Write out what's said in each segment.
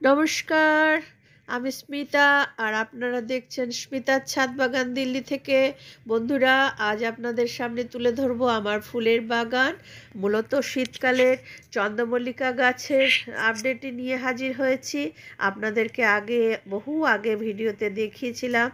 নমস্কার, আমি স্মিতা আর আপনারা দেখছেন স্মিতার ছাদ বাগান দিল্লি থেকে। বন্ধুরা, আজ আপনাদের সামনে তুলে ধরবো আমার ফুলের বাগান। মূলত শীতকালের চন্দ্রমল্লিকা গাছের আপডেটই নিয়ে হাজির হয়েছি। আপনাদেরকে বহু আগে ভিডিওতে দেখিয়েছিলাম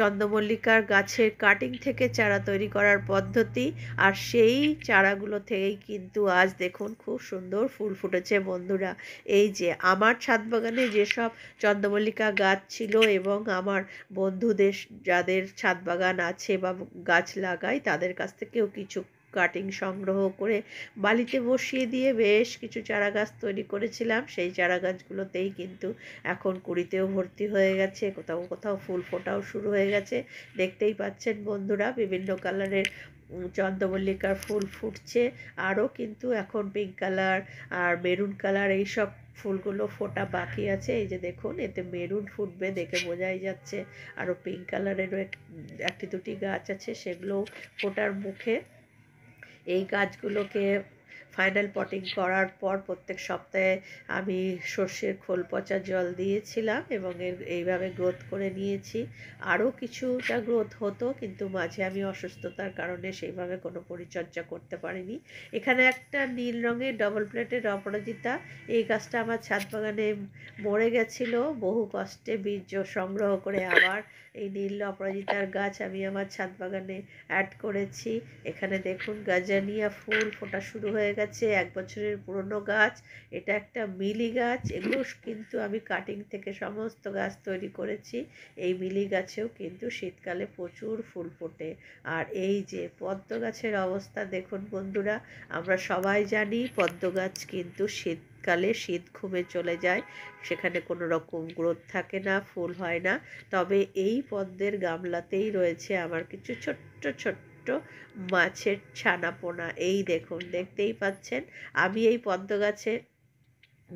চন্দ্রমল্লিকার গাছের কাটিং থেকে চারা তৈরি করার পদ্ধতি, আর সেই চারাগুলো থেকেই কিন্তু আজ দেখুন খুব সুন্দর ফুল ফুটেছে বন্ধুরা। এই যে আমার ছাদ বাগানে যেসব চন্দ্রমল্লিকা গাছ ছিল এবং আমার বন্ধুদের যাদের ছাদ বাগান আছে বা গাছ লাগায় তাদের কাছ থেকেও কিছু কাটিং সংগ্রহ করে বালিতে বসিয়ে দিয়ে বেশ কিছু চারা গাছ তৈরি করেছিলাম। সেই চারা গাছগুলোতেই কিন্তু এখন কুঁড়িতেও ভর্তি হয়ে গেছে, কোথাও কোথাও ফুল ফোটাও শুরু হয়ে গেছে। দেখতেই পাচ্ছেন বন্ধুরা, বিভিন্ন কালারের চন্দ্রমল্লিকার ফুল ফুটছে। আরও কিন্তু এখন পিঙ্ক কালার আর মেরুন কালার এইসব ফুলগুলো ফোটা বাকি আছে। এই যে দেখুন, এতে মেরুন ফুটবে দেখে বোঝাই যাচ্ছে। আরও পিঙ্ক কালারেরও একটি দুটি গাছ আছে, সেগুলোও ফোটার মুখে। এই গাছগুলোকে ফাইনাল পটিং করার পর প্রত্যেক সপ্তাহে আমি সর্ষের খোল পচা জল দিয়েছিলাম এবং এইভাবে গ্রোথ করে নিয়েছি। আরও কিছুটা গ্রোথ হতো, কিন্তু মাঝে আমি অসুস্থতার কারণে সেইভাবে কোনো পরিচর্যা করতে পারিনি। এখানে একটা নীল রঙের ডবল প্লেটের অপরাজিতা, এই গাছটা আমার ছাদ বাগানে মরে গেছিল। বহু কষ্টে বীজ সংগ্রহ করে আবার এই নীল অপরাজিতার গাছ আমি আমার ছাদ বাগানে অ্যাড করেছি। এখানে দেখুন গাজানিয়া ফুল ফোটা শুরু হয়ে গেছে, 1 বছরের পুরনো গাছ। এটা একটা মিলি গাছ। এগুলো কিন্তু আমি কাটিং থেকে সমস্ত গাছ তৈরি করেছি। এই মিলি গাছেও কিন্তু শীতকালে প্রচুর ফুল ফোটে। আর এই যে পদ্ম গাছের অবস্থা দেখুন বন্ধুরা, আমরা সবাই জানি পদ্ম গাছ কিন্তু শীতকালে শীত ঘুমে চলে যায়, সেখানে কোনো রকম গ্রোথ থাকে না, ফুল হয় না। তবে এই পদ্মের গামলাতেই রয়েছে আমার কিছু ছোট্ট ছোট্ট মাছের ছানাপোনা। এই দেখুন, দেখতেই পাচ্ছেন। আমি এই পদ্ম গাছের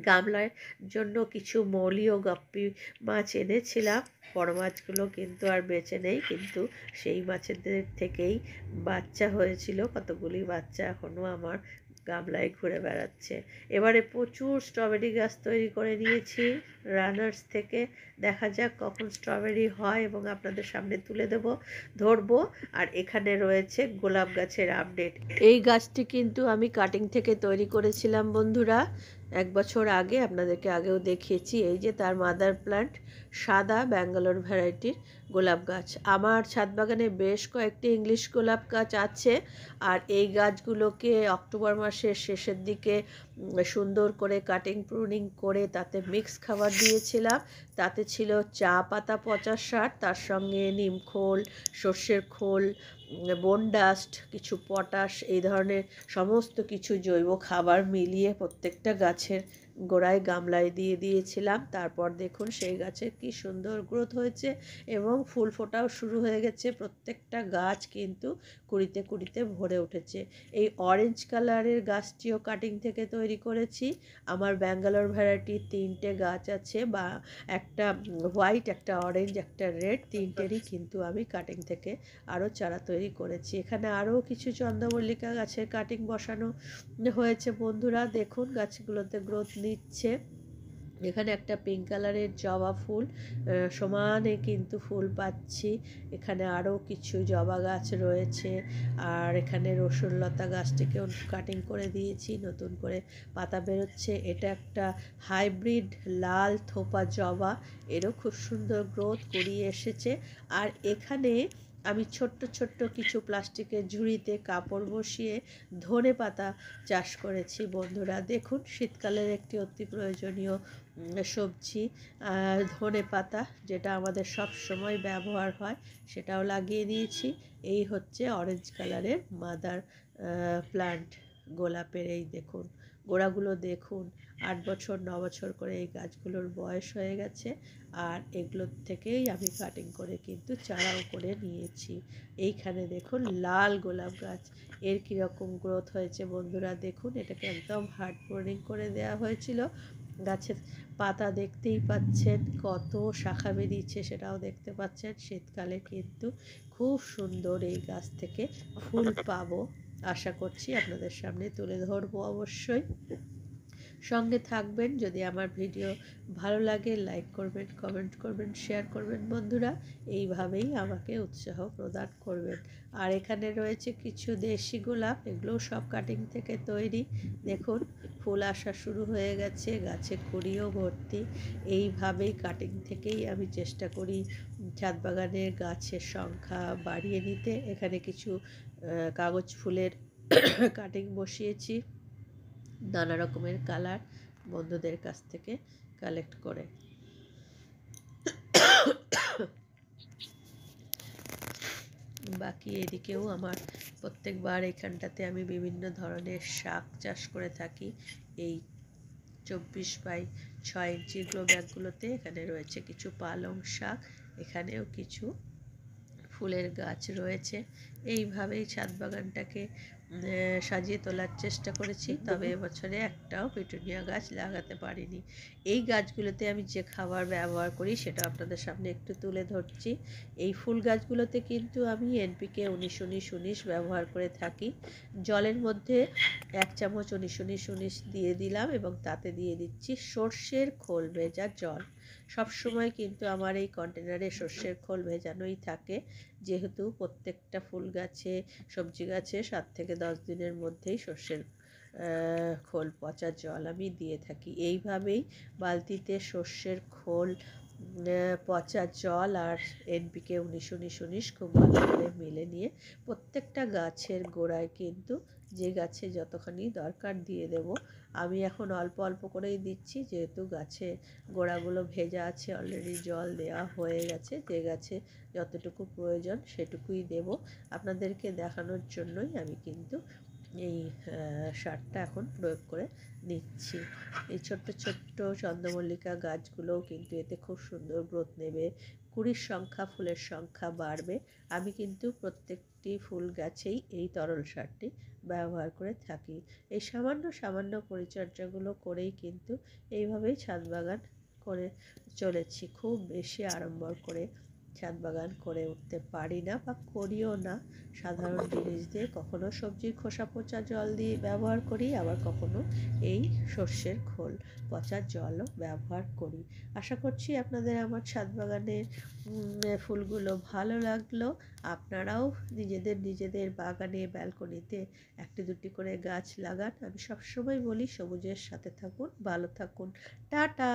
গামলার জন্য কিছু মৌলি ও গাপ্পি মাছ এনেছিলাম। বড় মাছগুলো কিন্তু আর বেঁচে নেই, কিন্তু সেই মাছেদের থেকেই বাচ্চা হয়েছিল। কতগুলি বাচ্চা এখনও আমার গামলায় ঘুরে বেড়াচ্ছে। এবারে প্রচুর স্ট্রবেরি গাছ তৈরি করে নিয়েছি রানার্স থেকে। দেখা যাক কখন স্ট্রবেরি হয় এবং আপনাদের সামনে তুলে ধরবো। আর এখানে রয়েছে গোলাপ গাছের আপডেট। এই গাছটি কিন্তু আমি কাটিং থেকে তৈরি করেছিলাম বন্ধুরা 1 বছর আগে, আপনাদেরকে আগেও দেখিয়েছি। এই যে তার মাদার প্ল্যান্ট, সাদা ব্যাঙ্গালোর ভ্যারাইটির গোলাপ গাছ। আমার ছাদ বাগানে বেশ কয়েকটি ইংলিশ গোলাপ গাছ আছে, আর এই গাছগুলোকে অক্টোবর মাসের শেষের দিকে সুন্দর করে কাটিং প্রুনিং করে তাতে মিক্স খাবার দিয়েছিলাম। তাতে ছিল চা পাতা পচা সার, তার সঙ্গে নিমখোল, সর্ষের খোল, বোন ডাস্ট, কিছু পটাশ, এই ধরনের সমস্ত কিছু জৈব খাবার মিলিয়ে প্রত্যেকটা গাছের গোড়ায় গামলায় দিয়ে দিয়েছিলাম। তারপর দেখুন সেই গাছের কি সুন্দর গ্রোথ হয়েছে এবং ফুল ফোটাও শুরু হয়ে গেছে। প্রত্যেকটা গাছ কিন্তু কুড়িতে কুড়িতে ভরে উঠেছে। এই অরেঞ্জ কালারের গাছটিও কাটিং থেকে তৈরি করেছি। আমার ব্যাঙ্গালোর ভ্যারাইটির 3টে গাছ আছে, বা একটা হোয়াইট, একটা অরেঞ্জ, একটা রেড, 3টেরই কিন্তু আমি কাটিং থেকে আরও চারা তৈরি করেছি। এখানে আরও কিছু চন্দ্রমল্লিকা গাছের কাটিং বসানো হয়েছে বন্ধুরা। দেখুন গাছগুলোতে গ্রোথ নিচ্ছে। এখানে একটা পিঙ্ক কালারের জবা ফুল, সমানে কিন্তু ফুল পাচ্ছি। এখানে আরও কিছু জবা গাছ রয়েছে। আর এখানে রসুনলতা গাছটিকেও কাটিং করে দিয়েছি, নতুন করে পাতা বেরোচ্ছে। এটা একটা হাইব্রিড লাল থোপা জবা, এরও খুব সুন্দর গ্রোথ করিয়ে এসেছে। আর এখানে আমি ছোট্ট ছোট্ট কিছু প্লাস্টিকের ঝুড়িতে কাপড় বসিয়ে ধনে পাতা চাষ করেছি বন্ধুরা। দেখুন শীতকালের একটি অতি প্রয়োজনীয় সবজি ধনে পাতা, যেটা আমাদের সব সময় ব্যবহার হয়, সেটাও লাগিয়ে দিয়েছি। এই হচ্ছে অরেঞ্জ কালারের মাদার প্ল্যান্ট গোলাপের। এই দেখুন গোড়াগুলো দেখুন, 8 বছর 9 বছর করে এই গাছগুলোর বয়স হয়ে গেছে। আর এগুলোর থেকেই আমি কাটিং করে কিন্তু চারাও করে নিয়েছি। এইখানে দেখুন লাল গোলাপ গাছ, এর কীরকম গ্রোথ হয়েছে বন্ধুরা দেখুন। এটাকে একদম হার্ড প্রুনিং করে দেওয়া হয়েছিল। গাছের পাতা দেখতেই পাচ্ছেন, কত শাখা বেরিয়েছে সেটাও দেখতে পাচ্ছেন। শীতকালে কিন্তু খুব সুন্দর এই গাছ থেকে ফুল পাবো, আশা করছি আপনাদের সামনে তুলে ধরবো অবশ্যই। সঙ্গে থাকবেন। যদি আমার ভিডিও ভালো লাগে লাইক করবেন, কমেন্ট করবেন, শেয়ার করবেন বন্ধুরা। এইভাবেই আমাকে উৎসাহ প্রদান করবেন। আর এখানে রয়েছে কিছু দেশি গোলাপ, এগুলোও সব কাটিং থেকে তৈরি। দেখুন ফুল আসা শুরু হয়ে গেছে, গাছে কুড়িও ভর্তি। এইভাবেই কাটিং থেকেই আমি চেষ্টা করি ছাদ বাগানের গাছের সংখ্যা বাড়িয়ে নিতে। এখানে কিছু কাগজ ফুলের কাটিং বসিয়েছি নানা রকমের কালার বন্ধুদের কাছ থেকে কালেক্ট করে। বাকি এদিকেও আমার প্রত্যেকবার এখানটাতে আমি বিভিন্ন ধরনের শাক চাষ করে থাকি। এই 24x6 ইঞ্চি গ্লো ব্যাগগুলোতে এখানে রয়েছে কিছু পালং শাক, এখানেও কিছু ফুলের গাছ রয়েছে। এইভাবেই ছাদ বাগানটাকে সাজিয়ে তোলার চেষ্টা করেছি, তবে এবছরে একটাও পিটুনিয়া গাছ লাগাতে পারিনি। এই গাছগুলোতে আমি যে খাবার ব্যবহার করি সেটা আপনাদের সামনে একটু তুলে ধরছি। এই ফুল গাছগুলোতে কিন্তু আমি এনপিকে 19-19-19 ব্যবহার করে থাকি। জলের মধ্যে 1 চামচ 19-19-19 দিয়ে দিলাম এবং তাতে দিয়ে দিচ্ছি সর্ষের খোল ভেজা জল। সবসময় কিন্তু আমার এই কন্টেনারে সর্ষের খোল ভেজানোই থাকে, যেহেতু প্রত্যেকটা ফুল গাছে সবজি গাছে 7 থেকে 10 দিনের মধ্যেই সর্ষের খোল পচা জল আমি দিয়ে থাকি। এইভাবেই বালতিতে সর্ষের খোল, পচা জল আর এনপিকে 19-19-19 খুব ভালো করে মিলে নিয়ে প্রত্যেকটা গাছের গোড়ায় কিন্তু যে গাছে যতখানি দরকার দিয়ে দেব। আমি এখন অল্প অল্প করেই দিচ্ছি, যেহেতু গাছে গোড়াগুলো ভেজা আছে, অলরেডি জল দেওয়া হয়ে গেছে। যে গাছে যতটুকু প্রয়োজন সেটুকুই দেব। আপনাদেরকে দেখানোর জন্যই আমি কিন্তু এই সারটা এখন প্রয়োগ করে নিচ্ছি। এই ছোট্ট ছোট্ট চন্দ্রমল্লিকা গাছগুলোও কিন্তু এতে খুব সুন্দর গ্রোথ নেবে, কুড়ির সংখ্যা, ফুলের সংখ্যা বাড়বে। আমি কিন্তু প্রত্যেকটি ফুল গাছেই এই তরল সারটি ব্যবহার করে থাকি। এই সামান্য সামান্য পরিচর্যাগুলো করেই কিন্তু এইভাবেই ছাদ বাগান করে চলেছি। খুব বেশি আড়ম্বর করে ছাদ বাগান করে উঠতে পারি না বা করিও না। সাধারণ জিনিস দিয়ে কখনো সবজির খোসা পচা জল দিয়ে ব্যবহার করি, আবার কখনো এই সর্ষের খোল পচা জলও ব্যবহার করি। আশা করছি আপনাদের আমার ছাদ বাগানের ফুলগুলো ভালো লাগলো। আপনারাও নিজেদের বাগানে ব্যালকনিতে 1-2টি করে গাছ লাগান। আমি সবসময় বলি সবুজের সাথে থাকুন, ভালো থাকুন। টাটা।